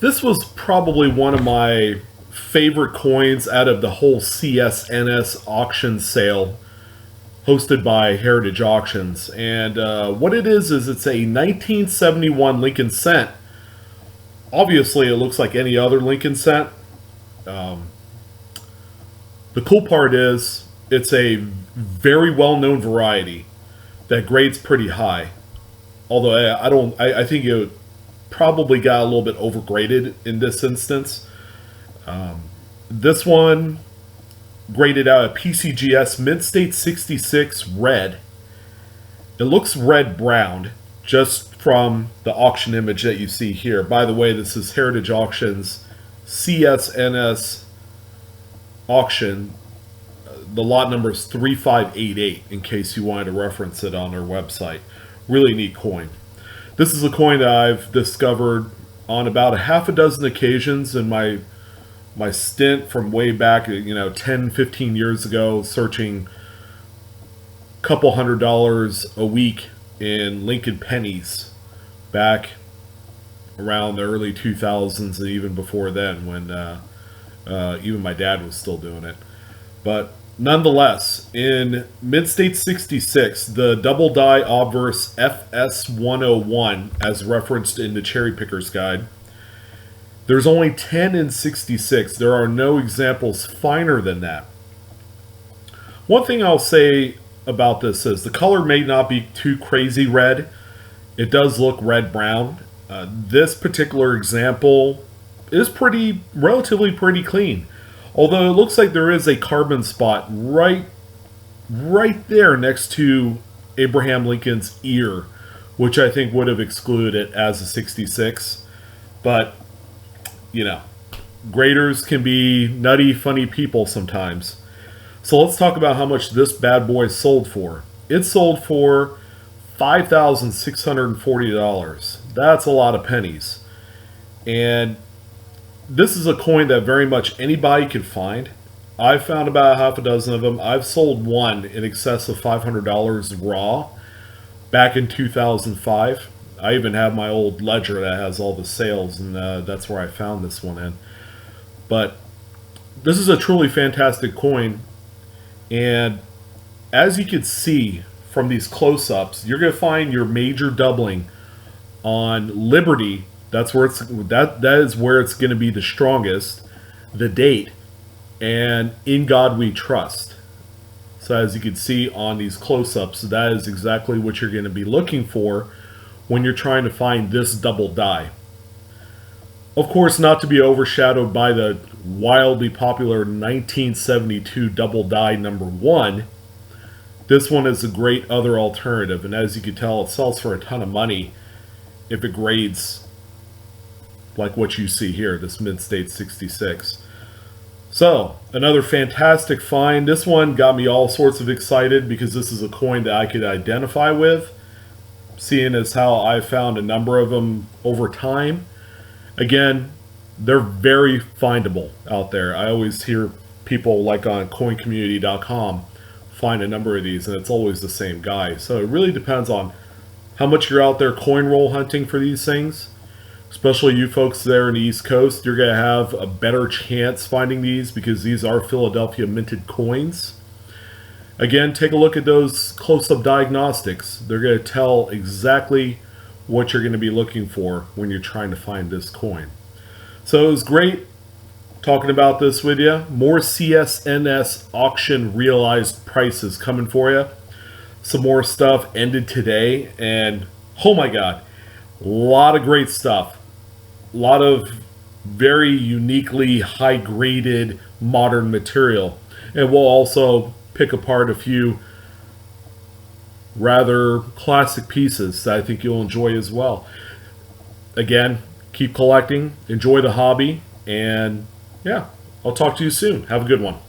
This was probably one of my favorite coins out of the whole CSNS auction sale hosted by Heritage Auctions. And what it is it's a 1971 Lincoln Cent. Obviously, it looks like any other Lincoln Cent. The cool part is it's a very well-known variety that grades pretty high. Although I think it probably got a little bit overgraded in this instance. This one graded out at PCGS Mint State 66 red. It looks red brown just from the auction image that you see here. By the way, this is Heritage Auctions CSNS auction. The lot number is 3588 in case you wanted to reference it on their website. Really neat coin. This is a coin that I've discovered on about a half a dozen occasions in my stint from way back, 10, 15 years ago, searching a couple $100 a week in Lincoln pennies back around the early 2000s and even before then when even my dad was still doing it. But nonetheless, in Mid-State 66, the double die obverse FS101, as referenced in the Cherry Picker's Guide, there's only 10 in 66. There are no examples finer than that. One thing I'll say about this is the color may not be too crazy red. It does look red-brown. This particular example is relatively pretty clean. Although it looks like there is a carbon spot right there next to Abraham Lincoln's ear, which I think would have excluded it as a 66. But, graders can be nutty, funny people sometimes. So let's talk about how much this bad boy sold for. It sold for $5,640. That's a lot of pennies. And this is a coin that very much anybody can find. I've found about half a dozen of them. I've sold one in excess of $500 raw back in 2005. I even have my old ledger that has all the sales, and that's where I found this one in. But this is a truly fantastic coin, and as you can see from these close-ups, you're going to find your major doubling on Liberty. That is where it's going to be the strongest, the date, and In God We Trust. So as you can see on these close-ups, that is exactly what you're going to be looking for when you're trying to find this double die. Of course, not to be overshadowed by the wildly popular 1972 double die number 1. This one is a great other alternative, and as you can tell, it sells for a ton of money if it grades like what you see here, this Mid-State 66. So, another fantastic find. This one got me all sorts of excited because this is a coin that I could identify with, seeing as how I found a number of them over time. Again, they're very findable out there. I always hear people like on coincommunity.com find a number of these, and it's always the same guy. So it really depends on how much you're out there coin roll hunting for these things. Especially you folks there in the East Coast, you're going to have a better chance finding these because these are Philadelphia minted coins. Again, take a look at those close-up diagnostics. They're going to tell exactly what you're going to be looking for when you're trying to find this coin. So it was great talking about this with you. More CSNS auction realized prices coming for you. Some more stuff ended today, and oh my god, a lot of great stuff. A lot of very uniquely high-graded modern material. And we'll also pick apart a few rather classic pieces that I think you'll enjoy as well. Again, keep collecting, enjoy the hobby, and yeah, I'll talk to you soon. Have a good one.